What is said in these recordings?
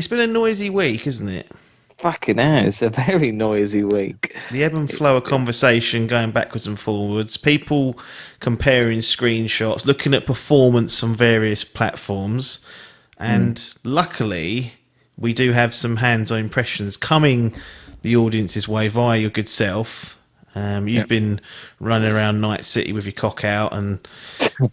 It's been a noisy week, isn't it? Fucking hell, it's a very noisy week. The ebb and flow of conversation going backwards and forwards, people comparing screenshots, looking at performance on various platforms, and luckily we do have some hands-on impressions coming the audience's way via your good self. You've been running around Night City with your cock out and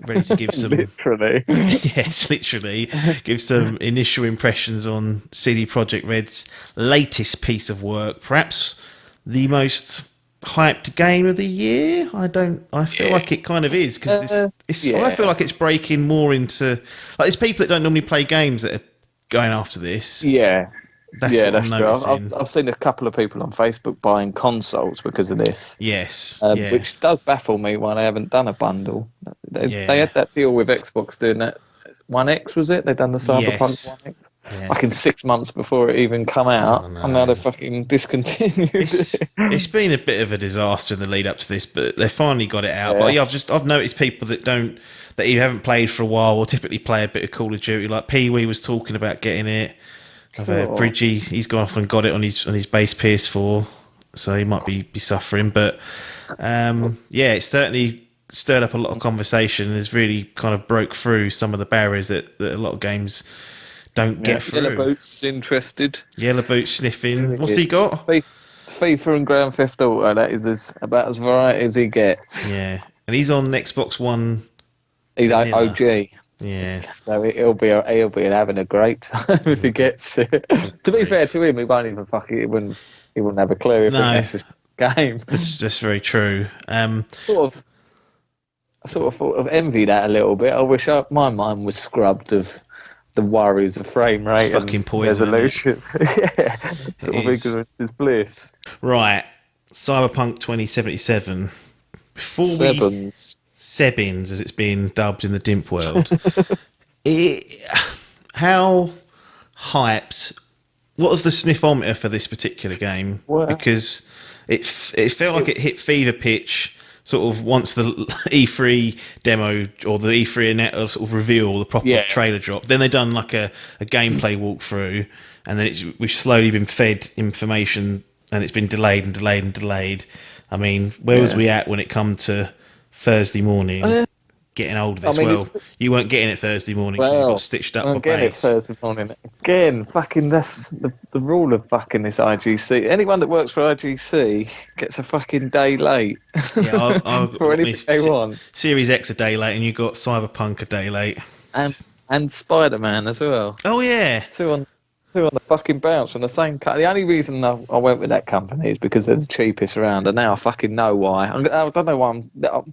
ready to give some... Literally. Yes, literally. Give some initial impressions on CD Projekt Red's latest piece of work. Perhaps the most hyped game of the year? I feel like it kind of is, because I feel like it's breaking more into... Like, there's people that don't normally play games that are going after this. Yeah. That's what I'm noticing. I've seen a couple of people on Facebook buying consoles because of this. Yes. Which does baffle me why they haven't done a bundle. They had that deal with Xbox doing that. One X, was it? They done the Cyberpunk 1X. Yeah. Like in 6 months before it even come out, and now they're fucking discontinued. It's been a bit of a disaster in the lead up to this, but they finally got it out. Yeah. But yeah, I've noticed people that you haven't played for a while will typically play a bit of Call of Duty. Like Pee Wee was talking about getting it. Bridgie, he's gone off and got it on his base PS4, so he might be suffering. But it's certainly stirred up a lot of conversation and has really kind of broke through some of the barriers that a lot of games don't get through. Yellow Boots is interested. Yellow Boots sniffing. What's he got? FIFA and Grand Theft Auto. That is about as variety as he gets. Yeah, and he's on Xbox One. He's OG. Yeah. So he'll be having a great time if he gets it. To be fair to him, he won't even he wouldn't have a clue if it's this game. That's just very true. I sort of envy that a little bit. I wish my mind was scrubbed of the worries of frame rate fucking and poison, resolution. Yeah, sort of ignorance is bliss. Right, Cyberpunk 2077. Sebins, as it's been dubbed in the Dimp world. How hyped? What was the sniffometer for this particular game? Because it felt like it hit fever pitch sort of once the E3 demo or the E3 sort of reveal, the proper trailer drop. Then they done like a gameplay walkthrough, and then we've slowly been fed information, and it's been delayed and delayed and delayed. I mean, where was we at when it come to Thursday morning? Getting old of this. You weren't getting it Thursday morning because you got stitched up for base. Getting it Thursday morning. Again, fucking, that's the rule of fucking this IGC. Anyone that works for IGC gets a fucking day late. Yeah, for anything they want. Series X a day late, and you got Cyberpunk a day late. And Spider-Man as well. Oh, yeah. Two on the fucking bounce from the same company. The only reason I went with that company is because they're the cheapest around, and now I fucking know why. I don't know why.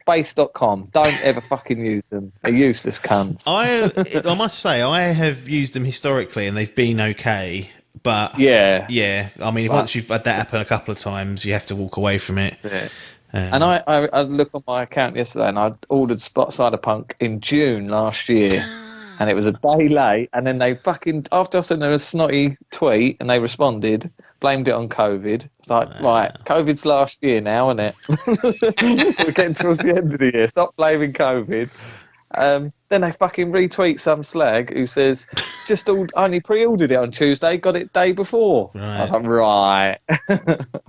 Base.com. Don't ever fucking use them. They're useless cunts. I must say, I have used them historically, and they've been okay. But yeah. I mean, once you've had that happen a couple of times, you have to walk away from it. And I looked on my account yesterday, and I ordered Cyberpunk in June last year. And it was a day late, and then they fucking, after I sent them a snotty tweet, and they responded, blamed it on COVID. It's like, right, COVID's last year now, isn't it? We're getting towards the end of the year. Stop blaming COVID. Then they fucking retweet some slag who says, just only pre-ordered it on Tuesday, got it day before. Right. I was like, right.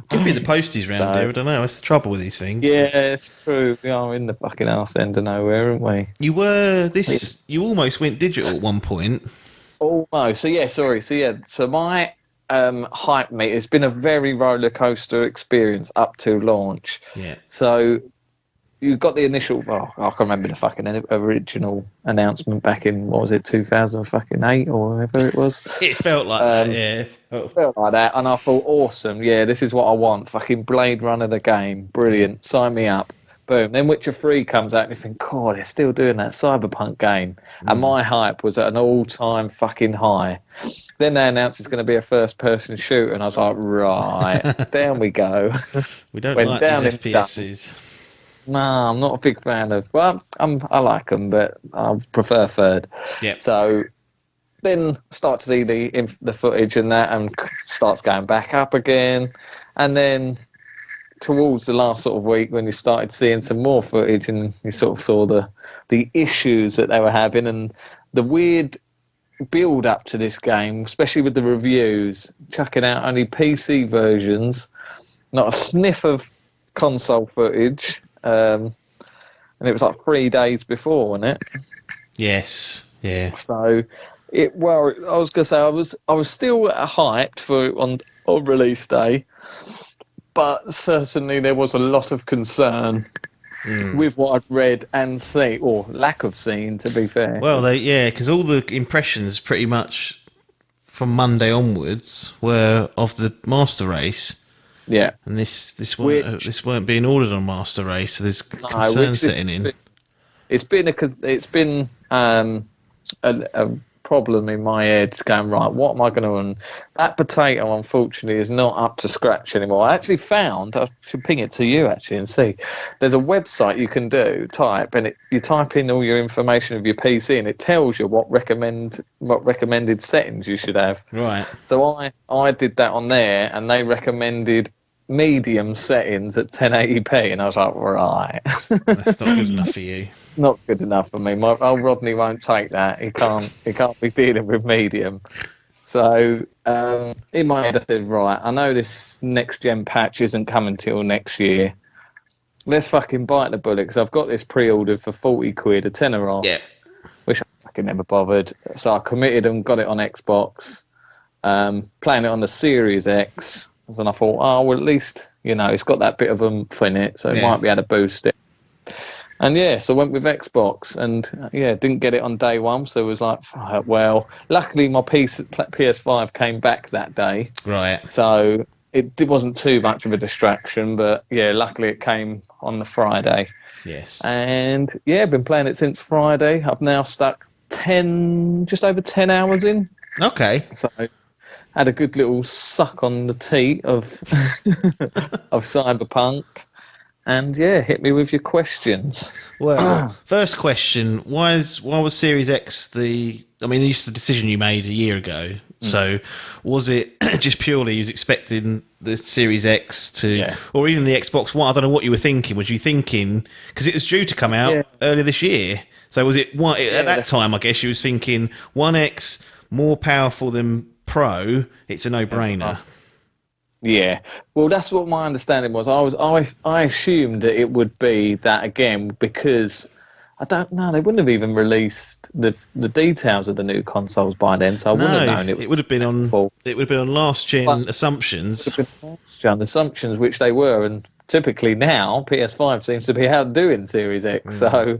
Could be the posties round here, I don't know. That's the trouble with these things. Yeah, it's true. We are in the fucking arse end of nowhere, aren't we? You almost went digital at one point. Almost. So my hype meter has been a very roller coaster experience up to launch. Yeah. So you got the initial. I can't remember the fucking original announcement back in 2008 or whatever it was. It felt like that, yeah. It felt like that, and I thought, awesome. Yeah, this is what I want. Fucking Blade Runner the game, brilliant. Sign me up. Boom. Then Witcher 3 comes out, and you think, God, they're still doing that Cyberpunk game. And my hype was at an all-time fucking high. Then they announced it's going to be a first-person shooter, and I was like, right, down we go. We don't like these FPSs. No, I'm not a big fan of. Well, I like them, but I prefer third. Yeah. So then start to see the footage and that, and starts going back up again, and then towards the last sort of week when you started seeing some more footage, and you sort of saw the issues that they were having, and the weird build up to this game, especially with the reviews, chucking out only PC versions, not a sniff of console footage, and it was like 3 days before, wasn't it? Yes, yeah. So, I was gonna say I was still hyped for on release day, but certainly there was a lot of concern with what I'd read and seen, or lack of seen, to be fair. Well, because all the impressions pretty much from Monday onwards were of the Master Race. Yeah, and this weren't being ordered on Master Race, so there's concern setting in. It's been a problem in my head going, right, what am I going to run? That potato, unfortunately, is not up to scratch anymore. I actually found, I should ping it to you actually and see, there's a website you can you type in all your information of your PC and it tells you what recommended settings you should have. Right. So I did that on there and they recommended medium settings at 1080p and I was like, right. That's not good enough for you. Not good enough for me. My old Rodney won't take that. He can't be dealing with medium. So in my head I said, right, I know this next gen patch isn't coming till next year. Let's fucking bite the bullet because I've got this pre-ordered for 40 quid, a tenner off. Yeah. Which I fucking never bothered. So I committed and got it on Xbox. Playing it on the Series X. And I thought, well, at least, it's got that bit of oomph in it, so it might be able to boost it. And so I went with Xbox, and didn't get it on day one, so it was like, well, luckily my PS5 came back that day. Right. So it wasn't too much of a distraction, but luckily it came on the Friday. Yes. And I've been playing it since Friday. I've now stuck just over 10 hours in. Okay. So had a good little suck on the teat of Cyberpunk, and hit me with your questions. Well, first question: why was Series X this is the decision you made a year ago? So, was it just purely you was expecting the Series X or even the Xbox One? I don't know what you were thinking. Was you thinking because it was due to come out earlier this year? So was it at that time? I guess you was thinking One X more powerful than Pro, it's a no-brainer. Yeah, well, that's what my understanding was. I assumed that it would be that again because I don't know. They wouldn't have even released the details of the new consoles by then, so I wouldn't have known it would have been on. It would have been on last gen assumptions. Last gen assumptions, which they were, and typically now PS5 seems to be outdoing Series X. So,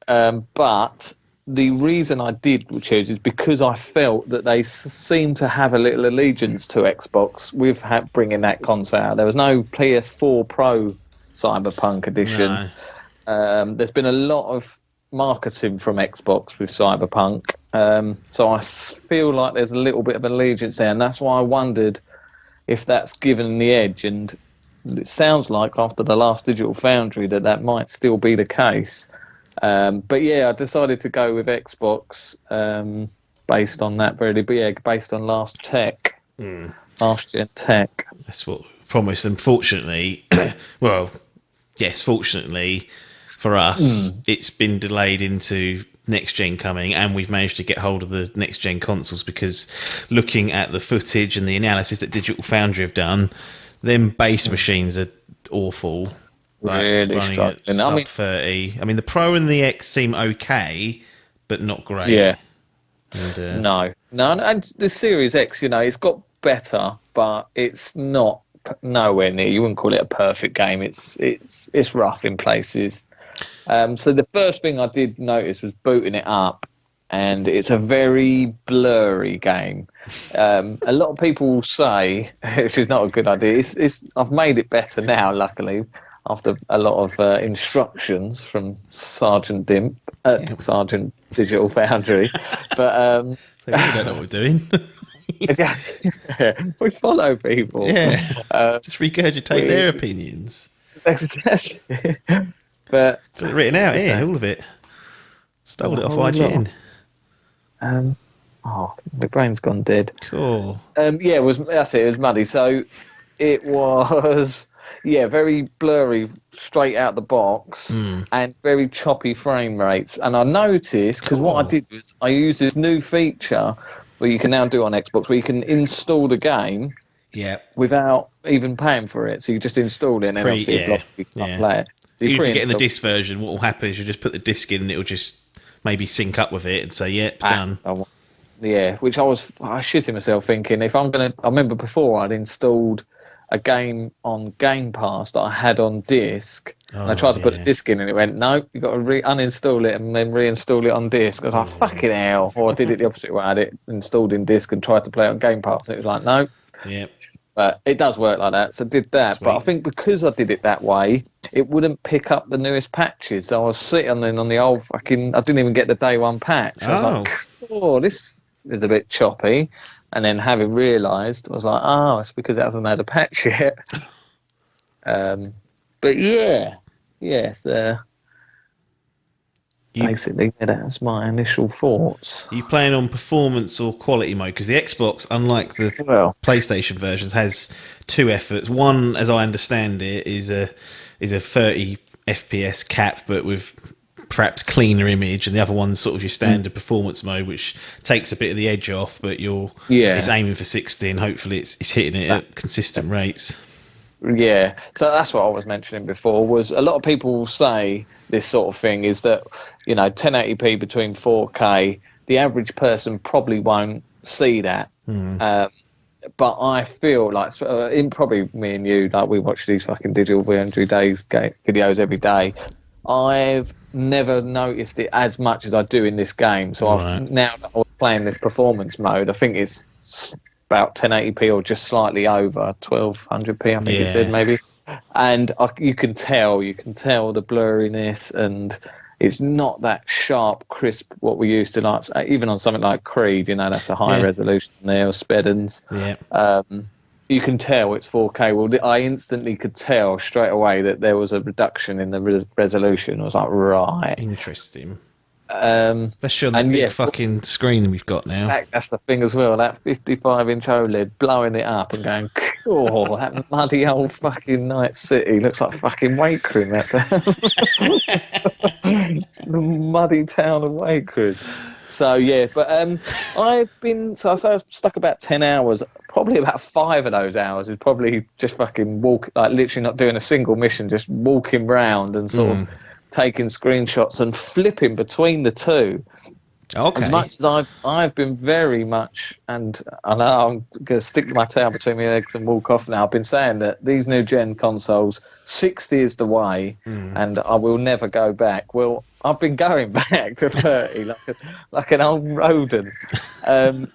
but the reason I did choose is because I felt that they seemed to have a little allegiance to Xbox with bringing that console out. There was no PS4 Pro Cyberpunk edition. No. There's been a lot of marketing from Xbox with Cyberpunk. So I feel like there's a little bit of allegiance there, and that's why I wondered if that's given the edge. And it sounds like after the last Digital Foundry that might still be the case. But I decided to go with Xbox based on that, really. But based on last gen tech. That's what we promised. And fortunately, fortunately for us, it's been delayed into next gen coming, and we've managed to get hold of the next gen consoles because looking at the footage and the analysis that Digital Foundry have done, them base machines are awful. Really struggling. Sub 30. The Pro and the X seem okay, but not great. Yeah. And, no. And the Series X, it's got better, but it's not nowhere near. You wouldn't call it a perfect game. It's rough in places. So the first thing I did notice was booting it up, and it's a very blurry game. A lot of people say, which is not a good idea. I've made it better now, luckily. After a lot of instructions from Sergeant Dimp, Sergeant Digital Foundry. But we don't know what we're doing. We follow people. Yeah, just regurgitate their opinions. That's it. But got it written out here, all of it. Stole it off IGN. My brain's gone dead. Cool. It was muddy. So it was very blurry straight out the box and very choppy frame rates. And I noticed, because what I did was I used this new feature where you can now do on Xbox, where you can install the game without even paying for it. So you just install it and then obviously it blocks you can't play it. So if you're getting the disc version, what will happen is you just put the disc in and it'll just maybe sync up with it and say, yep, done. Yeah, which I shitting myself thinking, if I'm going to... I remember before I'd installed a game on Game Pass that I had on disc, and I tried to put the disc in and it went, no, you've got to uninstall it and then reinstall it on disc. I was like, fucking hell. Or I did it the opposite way. I had it installed in disc and tried to play it on Game Pass. And it was like, no. Yep. But it does work like that, so I did that. Sweet. But I think because I did it that way, it wouldn't pick up the newest patches. So I was sitting on the old fucking... I didn't even get the day one patch. I was like, this is a bit choppy. And then having realised, I was like, it's because it hasn't had a patch yet. But yes, basically, that's my initial thoughts. Are you playing on performance or quality mode? Because the Xbox, unlike the PlayStation versions, has two efforts. One, as I understand it, is a 30 FPS cap, but with perhaps cleaner image, and the other one's sort of your standard performance mode, which takes a bit of the edge off, but it's aiming for 60, and hopefully it's hitting it at consistent rates. Yeah, so that's what I was mentioning before, was a lot of people say this sort of thing is that, 1080p between 4K, the average person probably won't see that. But I feel like, in probably me and you, like we watch these fucking digital 300 days videos every day, I've never noticed it as much as I do in this game. So now that I was playing this performance mode, I think it's about 1080p or just slightly over 1200p, I think it said maybe. And you can tell the blurriness, and it's not that sharp, crisp what we used to like. Even on something like Creed, that's a high resolution there, or Speddens. You can tell it's 4K. Well, I instantly could tell straight away that there was a reduction in the resolution. I was like, right. Interesting. Especially on the big fucking screen we've got now. That's the thing as well. That 55-inch OLED, blowing it up and going, that muddy old fucking Night City looks like fucking Wakeford. The muddy town of Wakeford. So but I was stuck about 10 hours. Probably about 5 of those hours is probably just fucking literally not doing a single mission, just walking round and sort of taking screenshots and flipping between the two. Okay. As much as I've been very much, and I know I'm going to stick my tail between my legs and walk off now. I've been saying that these new gen consoles, 60 is the way, and I will never go back. Well, I've been going back to 30 like an old rodent. Was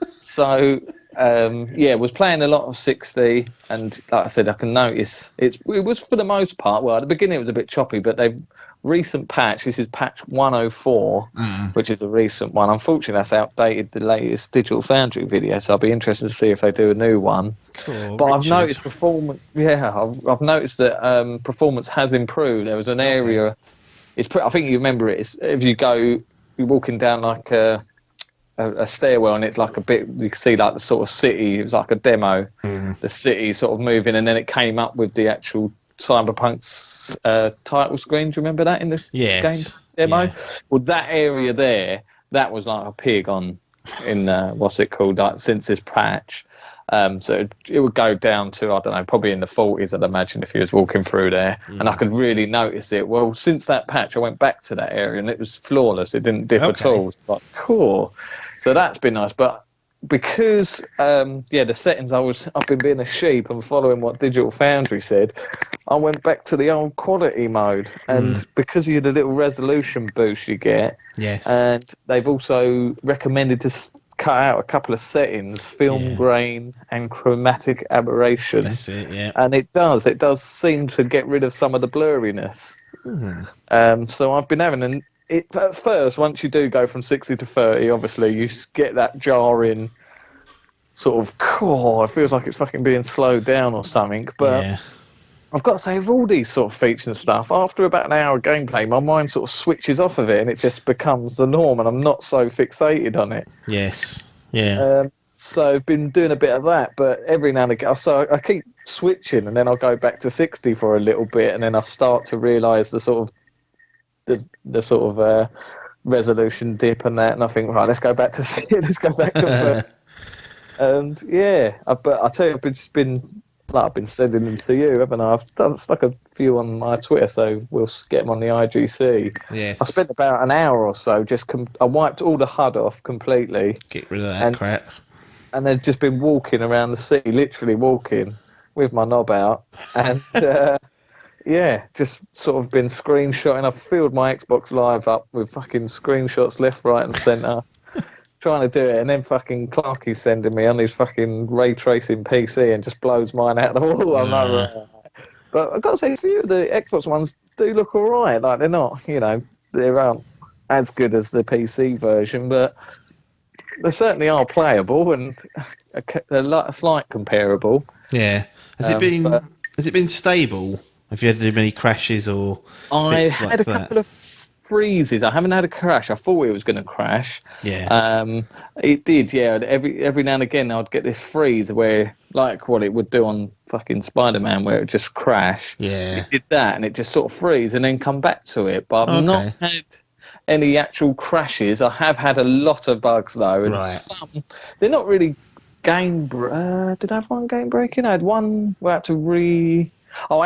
playing a lot of 60, and like I said, I can notice it was for the most part. Well, at the beginning it was a bit choppy, but they've recent patch. This is patch 104, which is a recent one. Unfortunately, that's outdated the latest Digital Foundry video, so I'll be interested to see if they do a new one. Cool, but I've noticed performance. Yeah, I've noticed that performance has improved. There was an area. I think you remember it. If you're walking down like a stairwell, and it's like a bit. You can see like the sort of city. It was like a demo. The city sort of moving, and then it came up with the actual Cyberpunk's title screen. Do you remember that in the game demo? Yeah. Well, that area there, that was like a pig in what's it called? Like, since this patch. So it would go down to, I don't know, probably in the 40s, I'd imagine, if you was walking through there. And I could really notice it. Well, since that patch, I went back to that area and it was flawless. It didn't dip at all. It's like, cool. So that's been nice. But because, the settings, I've been being a sheep and following what Digital Foundry said, I went back to the old quality mode. And because of the little resolution boost you get, and they've also recommended to cut out a couple of settings, film grain and chromatic aberration. That's it, yeah. And it does seem to get rid of some of the blurriness. So I've been having at first, once you do go from 60 to 30, obviously you get that jarring sort of, it feels like it's fucking being slowed down or something. But I've got to say, with all these sort of features and stuff, after about an hour of gameplay, my mind sort of switches off of it and it just becomes the norm, and I'm not so fixated on it. Yes. Yeah. So I've been doing a bit of that, but every now and again, so I keep switching, and then I'll go back to 60 for a little bit, and then I start to realise the sort of resolution dip and that, and I think, right, let's go back to let's go back to and but I tell you, I've been sending them to you, haven't I? I've stuck a few on my Twitter, so we'll get them on the IGC. Yes. I spent about an hour or so I wiped all the HUD off completely. Get rid of that crap. And they've just been walking around the city, literally walking with my knob out, and just sort of been screenshotting. I've filled my Xbox Live up with fucking screenshots left, right, and centre, trying to do it, and then fucking Clarky's sending me on his fucking ray tracing PC and just blows mine out the wall. I'm like, right. But I've got to say, a few of the Xbox ones do look alright. Like, they're not, they aren't as good as the PC version, but they certainly are playable and a slight comparable. Yeah. Has it been stable? Have you had many crashes or? I had a couple of freezes. I haven't had a crash. I thought it was going to crash. Yeah. It did. Yeah. Every now and again, I'd get this freeze where, like what it would do on fucking Spider-Man, where it would just crash. Yeah. It did that, and it just sort of freeze and then come back to it. But I've not had any actual crashes. I have had a lot of bugs though, and some they're not really game. Did I have one game breaking? I had one where I had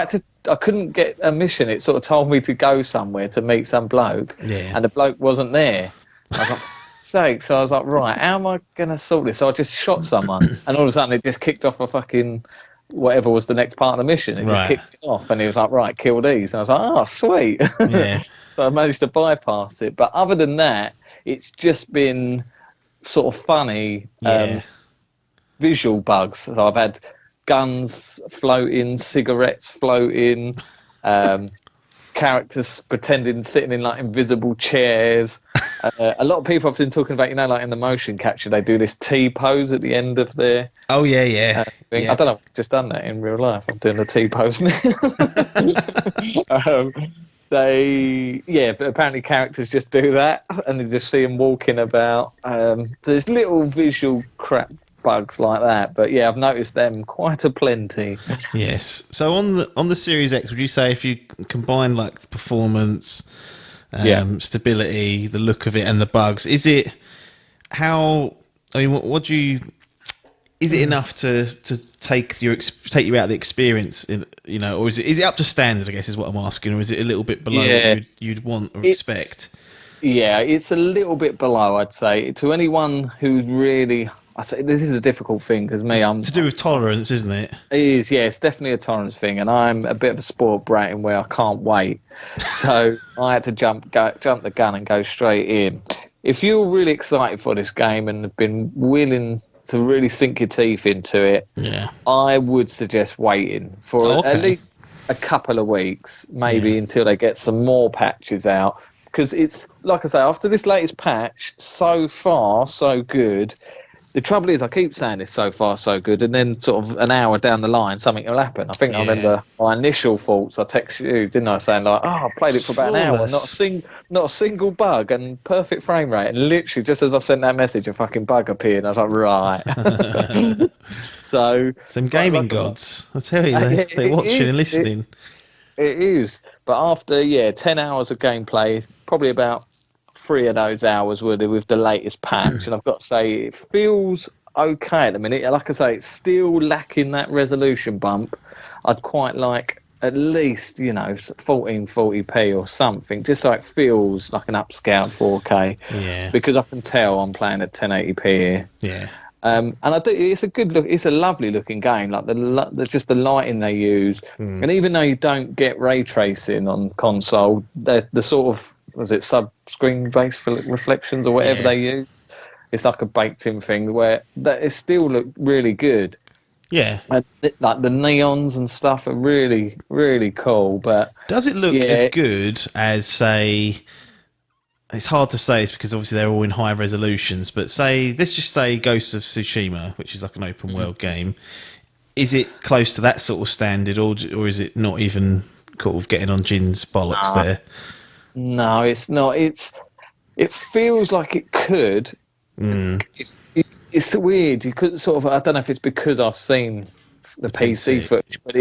to I couldn't get a mission. It sort of told me to go somewhere to meet some bloke, and the bloke wasn't there. I was like, sake. So I was like, right, how am I going to sort this? So I just shot someone, and all of a sudden it just kicked off a fucking whatever was the next part of the mission. It just kicked it off, and he was like, right, kill these. And I was like, oh, sweet. Yeah. So I managed to bypass it. But other than that, it's just been sort of funny visual bugs. So I've had guns floating, cigarettes floating, characters pretending sitting in like invisible chairs. A lot of people have been talking about, like in the motion capture, they do this T pose at the end of their. Oh yeah. I don't know. I've just done that in real life. I'm doing the T pose now. But apparently characters just do that, and you just see them walking about. There's little visual crap bugs like that, but I've noticed them quite a plenty. Yes. So on the Series X, would you say if you combine like the performance, stability, the look of it, and the bugs, is it enough to take you out of the experience, or is it up to standard? I guess is what I'm asking, or is it a little bit below what you'd want or expect? Yeah, it's a little bit below, I'd say. To anyone who's really, I say this is a difficult thing because I'm to do with tolerance, isn't it? It is, yeah. It's definitely a tolerance thing, and I'm a bit of a spoiled brat in where I can't wait, so I had to jump the gun and go straight in. If you're really excited for this game and have been willing to really sink your teeth into it, I would suggest waiting for at least a couple of weeks, maybe until they get some more patches out. Because it's, like I say, after this latest patch, so far, so good. The trouble is, I keep saying this, so far, so good, and then sort of an hour down the line, something will happen. I think I remember my initial thoughts. I texted you, didn't I, saying like, I played it for about an hour, not a single bug, and perfect frame rate. And literally, just as I sent that message, a fucking bug appeared, and I was like, right. So some gaming gods, I tell you, they're watching and listening. It is, but after 10 hours of gameplay, probably about 3 of those hours were with the latest patch, and I've got to say it feels okay at the minute. Like I say, it's still lacking that resolution bump. I'd quite like at least 1440p or something, just so it feels like an upscaled 4K. Yeah. Because I can tell I'm playing at 1080p here. Yeah. And I do. It's a good look. It's a lovely looking game. Like just the lighting they use, and even though you don't get ray tracing on console, the sort of sub-screen based reflections or whatever they use. It's like a baked-in thing where it still look really good. Yeah, and like the neons and stuff are really, really cool. But does it look as good as, say? It's hard to say, it's because obviously they're all in high resolutions. But let's just say Ghost of Tsushima, which is like an open world game. Is it close to that sort of standard, or is it not even kind of getting on Jin's bollocks there? No, it's not. It feels like it could. It's weird. You could sort of. I don't know if it's because I've seen the PC footage, but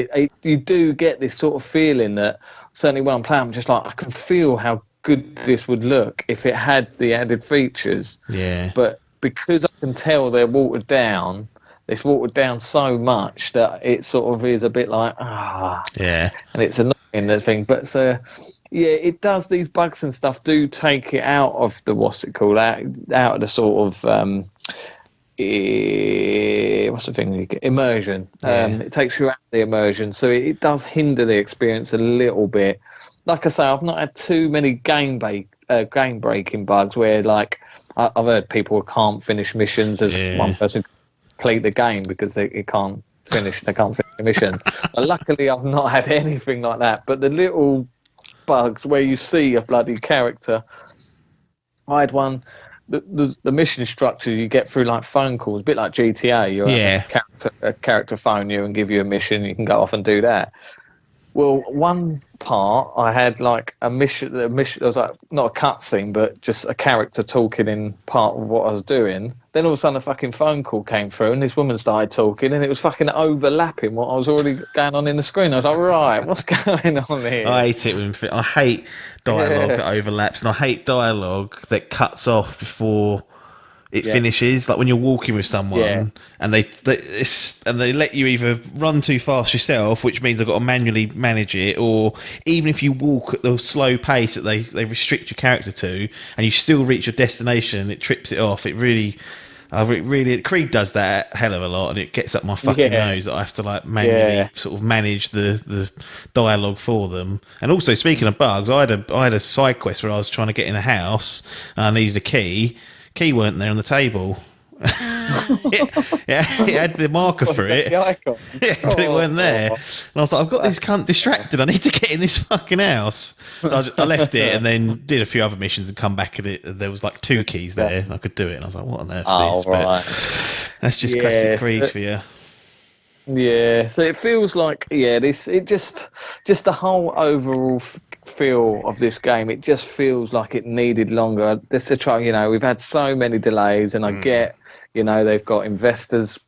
you do get this sort of feeling that certainly when I'm playing, I'm just like I can feel how good this would look if it had the added features. Yeah. But because I can tell they're watered down, it's watered down so much that it sort of is a bit like Yeah. And it's annoying the thing, but yeah, it does. These bugs and stuff do take it out of the what's it called out of the sort of what's the thing? Immersion. Yeah. It takes you out of the immersion, so it does hinder the experience a little bit. Like I say, I've not had too many game breaking bugs where, like, I've heard people who can't finish missions as one person complete the game because they can't finish the mission. But luckily, I've not had anything like that. But the little bugs where you see a bloody character, I had one. The mission structure you get through like phone calls, a bit like GTA. You have a character phone you and give you a mission. You can go off and do that. Well, one part I had like a mission. It was like not a cutscene, but just a character talking in part of what I was doing. Then all of a sudden, a fucking phone call came through, and this woman started talking, and it was fucking overlapping what I was already going on in the screen. I was like, right, what's going on here? I hate it when I hate dialogue that overlaps, and I hate dialogue that cuts off before it finishes. Like when you're walking with someone and they let you either run too fast yourself, which means I've got to manually manage it, or even if you walk at the slow pace that they restrict your character to, and you still reach your destination, it trips it off. It really Creed does that a hell of a lot, and it gets up my fucking nose that I have to like manually sort of manage the dialogue for them. And also, speaking of bugs, I had a side quest where I was trying to get in a house and I needed a key. Key weren't there on the table. it had the marker for it. The icon? But it weren't there. And I was like, I've got this cunt distracted. I need to get in this fucking house. So I left it and then did a few other missions and come back, and there was like 2 keys there. And I could do it. And I was like, what on earth's this? Right. But that's just classic Creed for you. Yeah, so it feels like just the whole overall feel of this game. It just feels like it needed longer. This we've had so many delays, and I get, they've got investors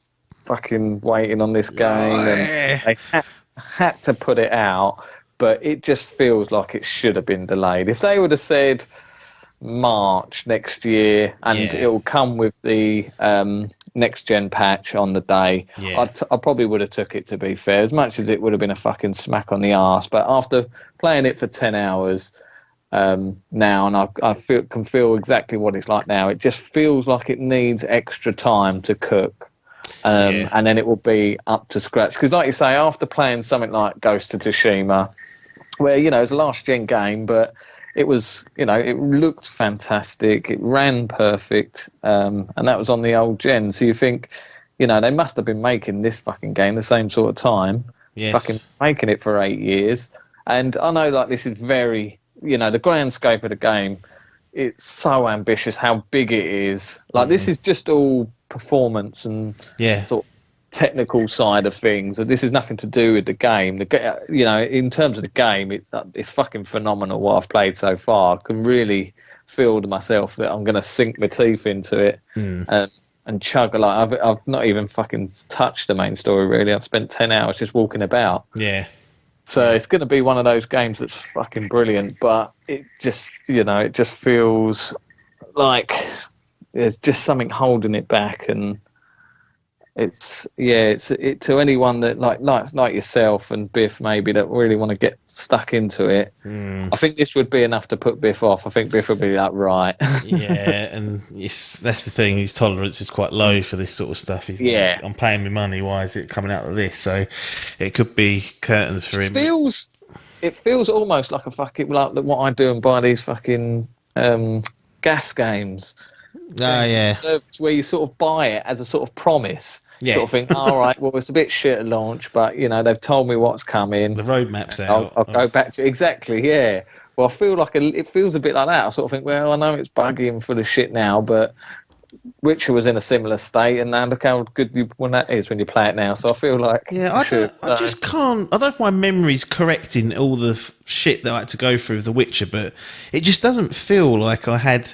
fucking waiting on this game, and they had to put it out. But it just feels like it should have been delayed. If they would have said March next year, and it will come with the next gen patch on the day, I probably would have took it, to be fair, as much as it would have been a fucking smack on the arse. But after playing it for 10 hours now, and I can feel exactly what it's like now, it just feels like it needs extra time to cook, and then it will be up to scratch. Because like you say, after playing something like Ghost of Tsushima, where it's a last gen game, but it was, it looked fantastic. It ran perfect, and that was on the old gen. So you think, they must have been making this fucking game the same sort of time, fucking making it for 8 years. And I know, like, this is very, the grand scope of the game, it's so ambitious how big it is. Like, this is just all performance and sort of technical side of things, and this is nothing to do with the game. In terms of the game, it's fucking phenomenal what I've played so far. I can really feel to myself that I'm going to sink my teeth into it and chug. Like I've not even fucking touched the main story really. I've spent 10 hours just walking about. So it's going to be one of those games that's fucking brilliant, but it just it just feels like there's just something holding it back. And it's to anyone that like yourself and Biff maybe that really want to get stuck into it. I think this would be enough to put Biff off. I think Biff would be like, right. And that's the thing. His tolerance is quite low for this sort of stuff. He's like, I'm paying me money. Why is it coming out of this? So it could be curtains for him. It feels almost like a fucking like what I do and buy these fucking gas games. Service where you sort of buy it as a sort of promise. Sort of think, all right, well, it's a bit shit at launch, but they've told me what's coming. The roadmap's out. I'll go back to exactly. Well, I feel like it feels a bit like that. I sort of think, well, I know it's buggy and full of shit now, but Witcher was in a similar state, and now look how good when that is when you play it now. So I feel like I just can't. I don't know if my memory's correct in all the shit that I had to go through with The Witcher, but it just doesn't feel like I had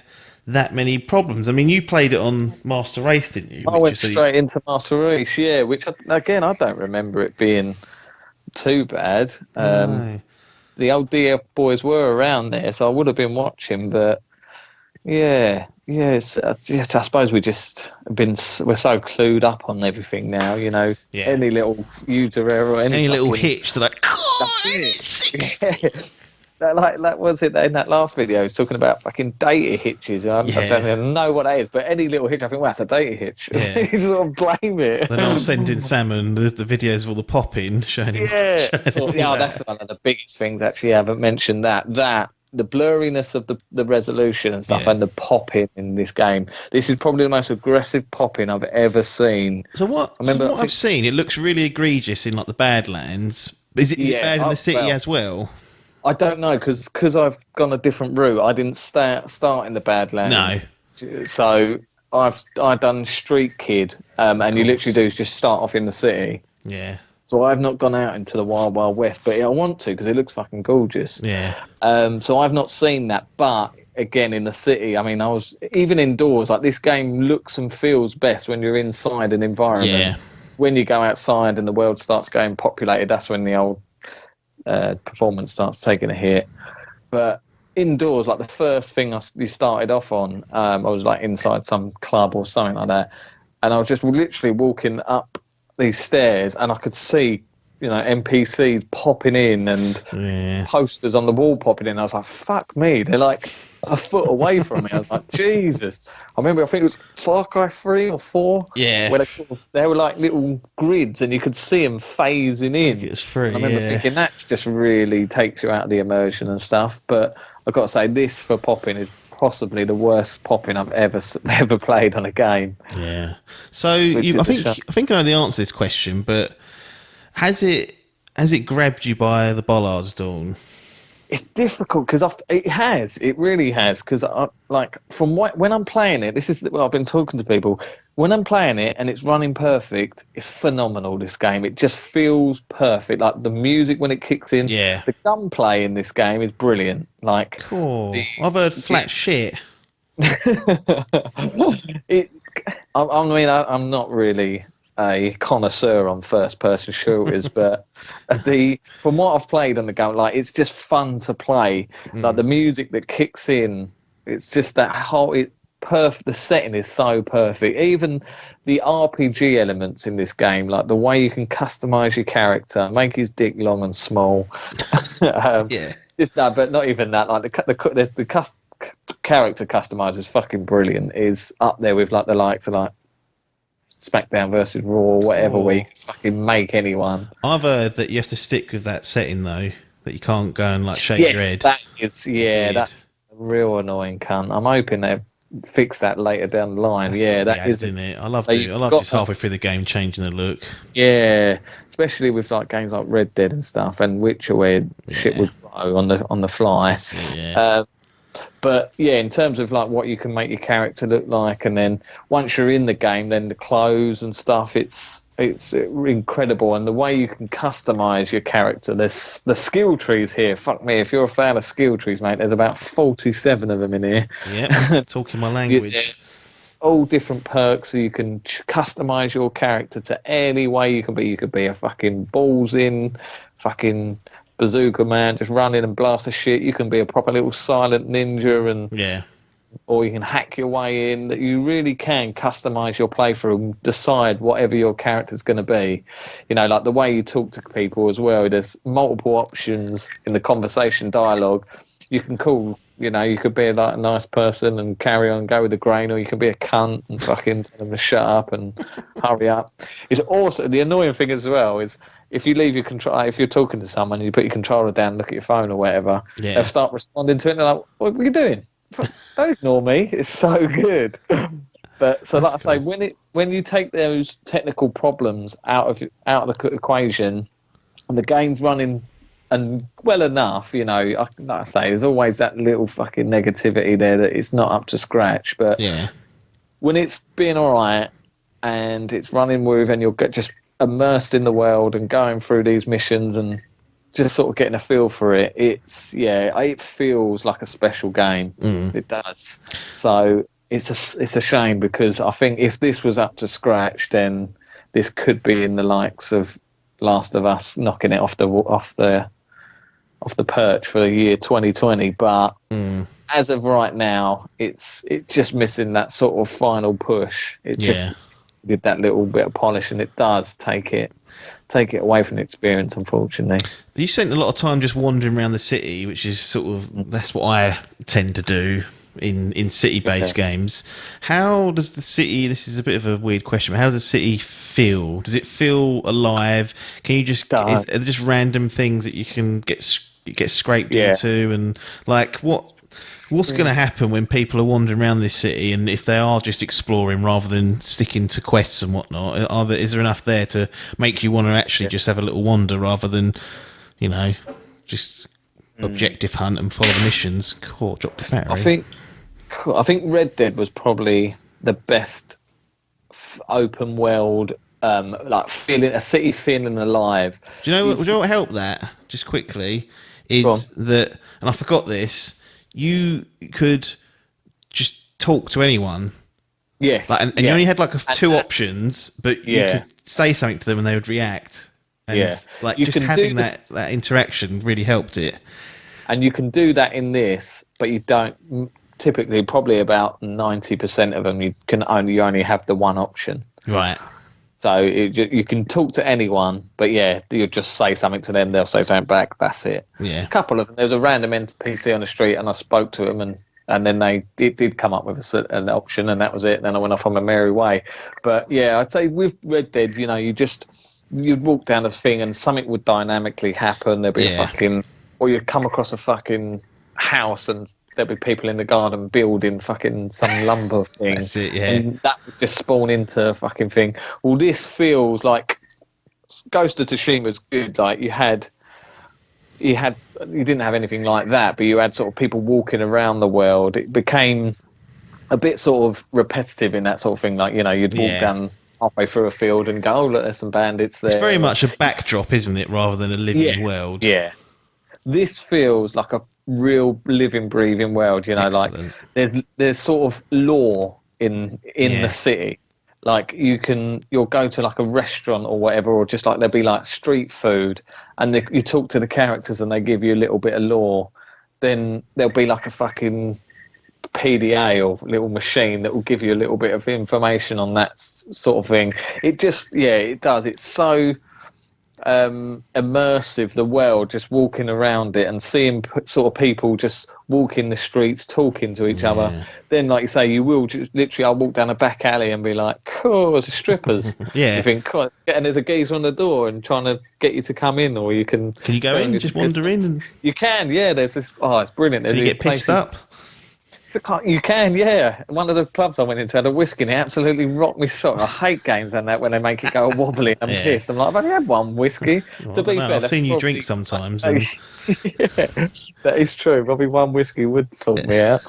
that many problems. I mean, you played it on Master Race, didn't you? I went straight into Master Race, yeah, which, again, I don't remember it being too bad. No. The old DF boys were around there, so I would have been watching, but yeah, I suppose we're so clued up on everything now, you know. Yeah. Any little user error, any little hitch, they're like, that's it. Like was it in that last video? He was talking about fucking data hitches. I don't even know what that is, but any little hitch, I think, well, that's a data hitch. Yeah. You sort of blame it. They're not sending salmon. The videos of all the popping showing him. That's one of the biggest things. Actually, I haven't mentioned that. The blurriness of the resolution and stuff, and the popping in this game. This is probably the most aggressive popping I've ever seen. So what? I've seen, it looks really egregious in like the Badlands. Is it bad in the city as well? I don't know because I've gone a different route. I didn't start in the Badlands. No. So I've done Street Kid, and you literally do is just start off in the city. Yeah. So I've not gone out into the Wild Wild West, but I want to because it looks fucking gorgeous. Yeah. So I've not seen that, but again in the city, I mean, I was even indoors. Like this game looks and feels best when you're inside an environment. Yeah. When you go outside and the world starts going populated, that's when the old performance starts taking a hit. But indoors, like the first thing you started off on, I was like inside some club or something like that, and I was just literally walking up these stairs and I could see, you know, NPCs popping in and posters on the wall popping in. I was like, fuck me, they're like a foot away from me. I was like, Jesus. I remember, I think it was Far Cry 3 or 4. Yeah. Where they were like little grids and you could see them phasing in. It's free. I remember thinking that just really takes you out of the immersion and stuff. But I've got to say, this for popping is possibly the worst popping I've ever played on a game. Yeah. So I think I know the answer to this question, but has it grabbed you by the bollards, Dawn? It's difficult because it really has. Because when I'm playing it, this is what I've been talking to people. When I'm playing it and it's running perfect, it's phenomenal. This game, it just feels perfect. Like the music when it kicks in, the gunplay in this game is brilliant. Like, cool. I've heard flat shit. I'm not really a connoisseur on first-person shooters, but from what I've played on the game, like it's just fun to play. Like the music that kicks in, it's just that whole perfect. The setting is so perfect. Even the RPG elements in this game, like the way you can customize your character, make his dick long and small. Just that, but not even that. Like the character customizer is fucking brilliant. Is up there with like the likes of like SmackDown versus Raw or whatever, where you can fucking make anyone. I've heard that you have to stick with that setting though, that you can't go and like shake your head. That's a real annoying cunt. I'm hoping they fix that later down the line. Isn't it? I love just halfway through the game changing the look. Yeah, especially with like games like Red Dead and stuff, and Witcher where shit would grow on the fly. But yeah, in terms of like what you can make your character look like, and then once you're in the game, then the clothes and stuff, it's incredible. And the way you can customize your character, there's the skill trees here. Fuck me, if you're a fan of skill trees, mate, there's about 47 of them in here. Yeah, talking my language. All different perks, so you can customize your character to any way you can be. You could be a fucking balls in, fucking bazooka man, just run in and blast the shit. You can be a proper little silent ninja, or you can hack your way in. That you really can customize your playthrough and decide whatever your character's going to be. You know, like the way you talk to people as well. There's multiple options in the conversation dialogue. You can call, you know, you could be like a nice person and carry on, go with the grain, or you can be a cunt and fucking tell them to shut up and hurry up. It's also the annoying thing as well is, if you leave your control, if you're talking to someone, you put your controller down, look at your phone or whatever, they'll start responding to it. And they're like, "What are you doing? Don't ignore me." It's so good. But so, like I say, when you take those technical problems out of the equation, and the game's running and well enough, you know, like I say, there's always that little fucking negativity there that it's not up to scratch. But when it's being all right and it's running with, and you'll get just immersed in the world and going through these missions and just sort of getting a feel for it, it feels like a special game. It does. So it's a shame, because I think if this was up to scratch, then this could be in the likes of Last of Us, knocking it off the perch for the year 2020. But as of right now, it's just missing that sort of final push. It just did that little bit of polish, and it does take it away from the experience, unfortunately. You spent a lot of time just wandering around the city, which is sort of, that's what I tend to do in city-based games. How does the city, this is a bit of a weird question, but how does the city feel? Does it feel alive? Can you just, are there just random things that you can get scraped into, and like what's going to happen when people are wandering around this city, and if they are just exploring rather than sticking to quests and whatnot, is there enough there to make you want to actually just have a little wander rather than, just objective hunt and follow the missions? Cool, dropped a battery. I think Red Dead was probably the best open world, like feeling a city feeling alive. Do you know what helped that? Just quickly, is that, and I forgot this. You could just talk to anyone. Yes. And you only had like two options, but you could say something to them and they would react. And just having that interaction really helped it. And you can do that in this, but you don't. Typically, probably about 90% of them, you only have the one option. Right. So you can talk to anyone, but you just say something to them, they'll say something back. That's it. Yeah. A couple of them. There was a random NPC on the street, and I spoke to him, and then it did come up with an option, and that was it. And then I went off on my merry way. But I'd say with Red Dead, you'd walk down the thing, and something would dynamically happen. There'd be or you'd come across a fucking house, and there'd be people in the garden building fucking some lumber thing. That's it, yeah. And that would just spawn into a fucking thing. Well, this feels like Ghost of Tsushima's good. Like you didn't have anything like that, but you had sort of people walking around the world. It became a bit sort of repetitive in that sort of thing. Like, you'd walk down halfway through a field and go, oh, look, there's some bandits there. It's very much a backdrop, isn't it, rather than a living world? Yeah. This feels like a real living, breathing world. Excellent. Like there's sort of lore in the city. Like you'll go to like a restaurant or whatever, or just like there'll be like street food, and you talk to the characters and they give you a little bit of lore. Then there'll be like a fucking PDA or little machine that will give you a little bit of information on that sort of thing. It just it does. It's so immersive, the world, just walking around it and seeing sort of people just walking the streets, talking to each other. Then, like you say, you will just literally, I'll walk down a back alley and be like, cool, there's strippers. You think, cool. And there's a geezer on the door and trying to get you to come in, or you can you go in, just wander in? And... You can, there's this, it's brilliant. Can you get pissed up? You can, One of the clubs I went into had a whiskey, and it absolutely rocked me sort. I hate games and that when they make it go wobbly and I'm pissed. I'm like, I've only had one whiskey. To be fair, I've seen you drink sometimes. That is true. Probably one whiskey would sort me out.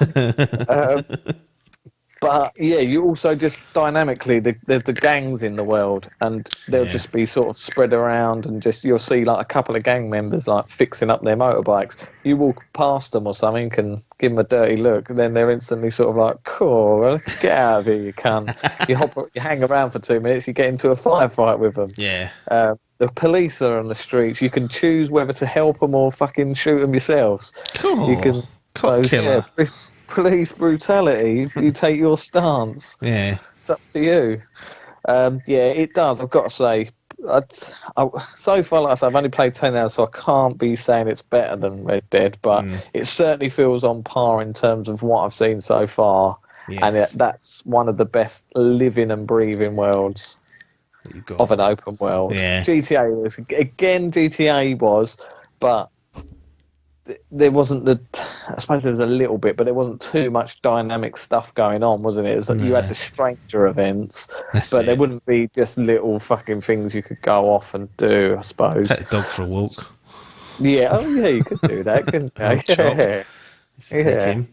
But you also just dynamically, there's the gangs in the world, and they'll just be sort of spread around, and just you'll see like a couple of gang members like fixing up their motorbikes. You walk past them or something and give them a dirty look, and then they're instantly sort of like, cool, get out of here, you cunt. You hang around for 2 minutes, you get into a firefight with them. The police are on the streets. You can choose whether to help them or fucking shoot them yourselves. Cool. You can Cop killer. Police brutality. You take your stance. It's up to you. It does. I've got to say, so far, like I said, I've only played 10 hours, so I can't be saying it's better than Red Dead, but it certainly feels on par in terms of what I've seen so far. And that's one of the best living and breathing worlds of an open world. GTA was, again, GTA was, but there wasn't I suppose there was a little bit, but there wasn't too much dynamic stuff going on, wasn't it? It was like you had the stranger events, but there wouldn't be just little fucking things you could go off and do, I suppose. Take the dog for a walk. You could do that, couldn't you?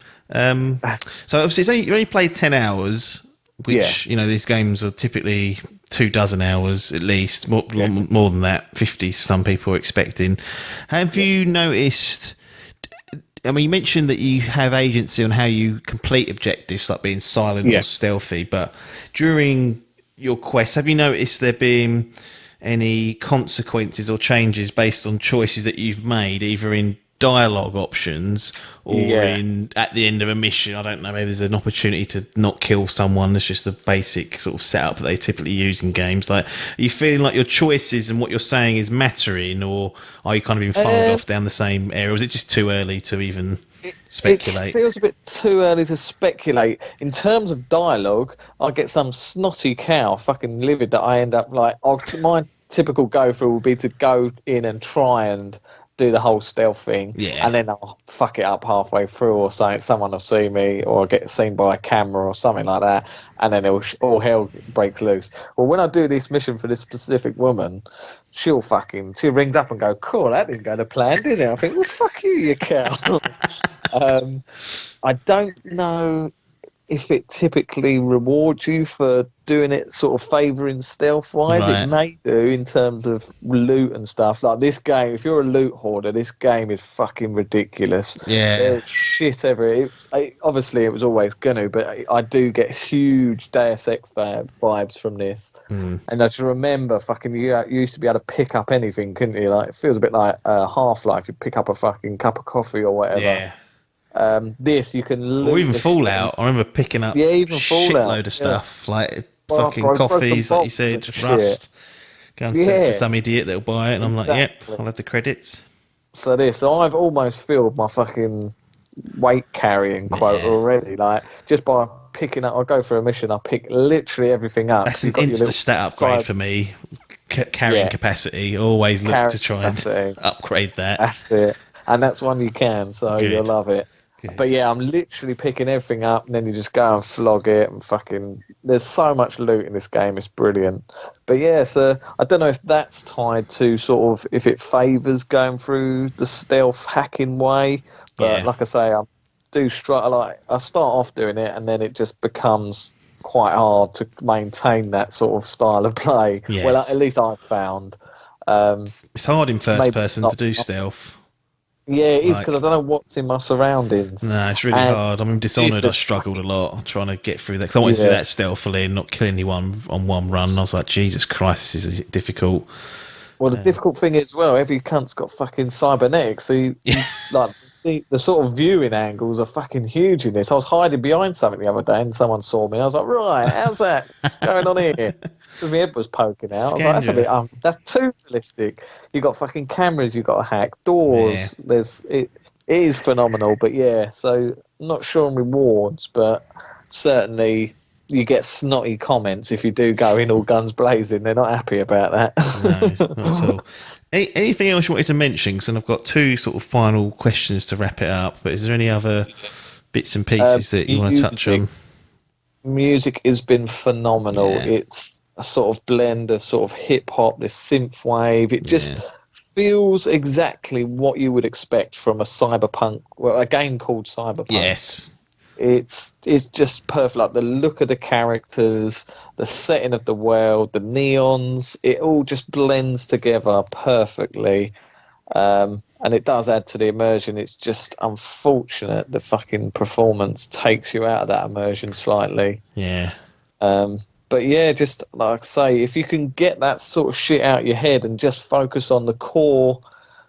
So obviously you only played 10 hours. which these games are typically 24 hours at least, more than that, 50 some people are expecting. Have you noticed? I mean, you mentioned that you have agency on how you complete objectives, like being silent or stealthy, but during your quest, have you noticed there being any consequences or changes based on choices that you've made, either in dialogue options or in at the end of a mission? I don't know, maybe there's an opportunity to not kill someone. That's just a basic sort of setup that they typically use in games. Like, are you feeling like your choices and what you're saying is mattering, or are you kind of being fired off down the same area, or is it just too early to even speculate? It feels a bit too early to speculate. In terms of dialogue, I get some snotty cow fucking livid that I end up like, my typical go through would be to go in and try and do the whole stealth thing, and then I'll fuck it up halfway through, or something. Someone will see me, or I'll get seen by a camera or something like that, and then all hell breaks loose. Well, when I do this mission for this specific woman, she rings up and go, "Cool, that didn't go to plan, did it?" I think, "Well, fuck you cow." I don't know if it typically rewards you for doing it sort of favouring stealth-wise. Right. It may do in terms of loot and stuff. Like this game, if you're a loot hoarder, this game is fucking ridiculous. Yeah. There's shit everywhere. Obviously, it was always gonna, but I do get huge Deus Ex vibes from this. And I just remember fucking you used to be able to pick up anything, couldn't you? Like, it feels a bit like Half-Life. You pick up a fucking cup of coffee or whatever. Yeah. This you can loot, or even Fallout. I remember picking up even shitload of stuff like fucking coffees, like you said, rust. Go and sell it to some idiot that'll buy it, and I'm like, yep, I'll have the credits. So I've almost filled my fucking weight carrying quota already. Like, just by picking up, I'll go for a mission, I'll pick literally everything up. That's an insta stat upgrade for me. Carrying capacity. Always look to try and upgrade that. That's it. And that's one you can, so you'll love it. Good. But yeah, I'm literally picking everything up, and then you just go and flog it, and fucking, there's so much loot in this game, it's brilliant. But yeah, so I don't know if that's tied to sort of, if it favours going through the stealth hacking way, but like I say, I start off doing it, and then it just becomes quite hard to maintain that sort of style of play. Yes. Well, at least I've found. It's hard in first person to do stealth. Yeah, it is, because I don't know what's in my surroundings. No, it's really hard. I mean, Dishonored, I struggled a lot trying to get through that, because I wanted to do that stealthily and not kill anyone on one run. And I was like, Jesus Christ, this is difficult. Well, the difficult thing is, every cunt's got fucking cybernetics, so you like, see, the sort of viewing angles are fucking huge in this. I was hiding behind something the other day, and someone saw me. I was like, right, how's that? What's going on here? Because my head was poking out. I was like, that's a bit, that's too realistic. You got fucking cameras you got to hack, doors. Yeah. It is phenomenal, but so not sure on rewards, but certainly you get snotty comments if you do go in all guns blazing. They're not happy about that. No, not at all. Anything else you wanted to mention? Because I've got two sort of final questions to wrap it up, but is there any other bits and pieces that you want to touch on? Music has been phenomenal. It's a sort of blend of sort of hip hop, this synth wave. It just feels exactly what you would expect from a a game called Cyberpunk. Yes. It's just perfect. Like the look of the characters, the setting of the world, the neons, it all just blends together perfectly. And it does add to the immersion. It's just unfortunate the fucking performance takes you out of that immersion slightly. Yeah. But yeah, just like I say, if you can get that sort of shit out of your head and just focus on the core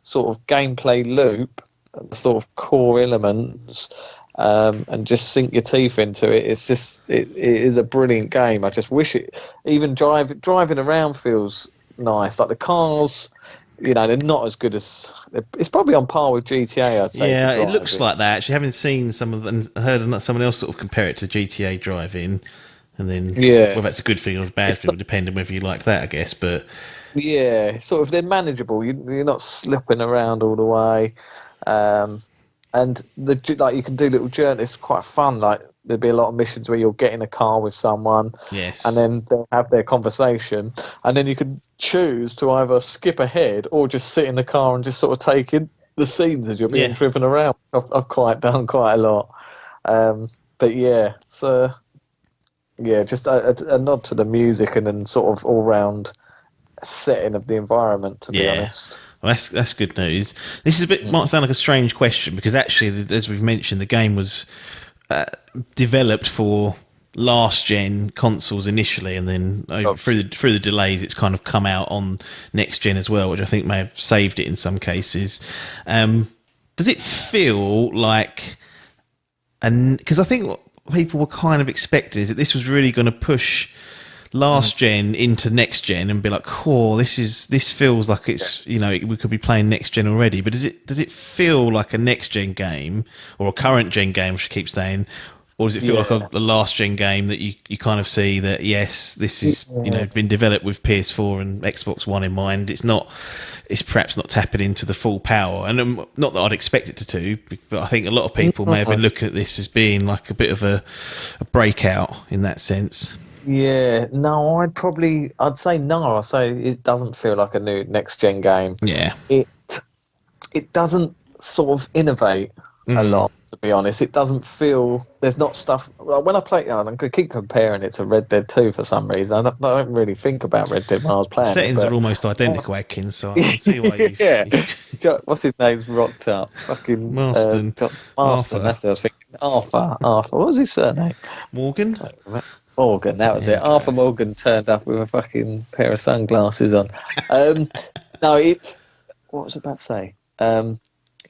sort of gameplay loop, the sort of core elements, and just sink your teeth into it, it's just it is a brilliant game. I just wish it, even driving around feels nice. Like the cars, they're not as good as, it's probably on par with GTA, I'd say. Yeah, it looks like that. Actually, having seen some of them, heard someone else sort of compare it to GTA driving, and then whether that's a good thing or a bad thing, depending whether you like that, I guess. But yeah, sort of, they're manageable. You're not slipping around all the way, and you can do little journeys. It's quite fun. Like, there'd be a lot of missions where you'll get in a car with someone, and then they'll have their conversation, and then you can choose to either skip ahead or just sit in the car and just sort of take in the scenes as you're being driven around. I've quite done quite a lot, but yeah, it's yeah, just a nod to the music and then sort of all round setting of the environment. To be honest, well, that's good news. This is might sound like a strange question because actually, as we've mentioned, the game was developed for last gen consoles initially, and then through the delays, it's kind of come out on next gen as well, which I think may have saved it in some cases. Does it feel like, because I think what people were kind of expecting is that this was really going to push last gen into next gen and be like, "Oh, this feels like it's we could be playing next gen already." But does it feel like a next gen game or a current gen game? I should keep saying. Or does it feel like a last gen game that you kind of see that yes, this is been developed with PS4 and Xbox One in mind? It's perhaps not tapping into the full power, and not that I'd expect it to, but I think a lot of people may have been looking at this as being like a bit of a breakout in that sense. Yeah, no, I'd say no. I say it doesn't feel like a new next gen game. Yeah, it doesn't sort of innovate a lot. To be honest, it doesn't feel. There's not stuff. Like when I play, I'm going to keep comparing it to Red Dead 2 for some reason. I don't really think about Red Dead when I was playing. The settings are almost identical, Adkins. So I can see why. What's his name's rocked up? Fucking Marston. Marston. That's what I was thinking. Arthur. What was his surname? Morgan. Morgan. That was it. Arthur Morgan turned up with a fucking pair of sunglasses on. No, what was I about to say?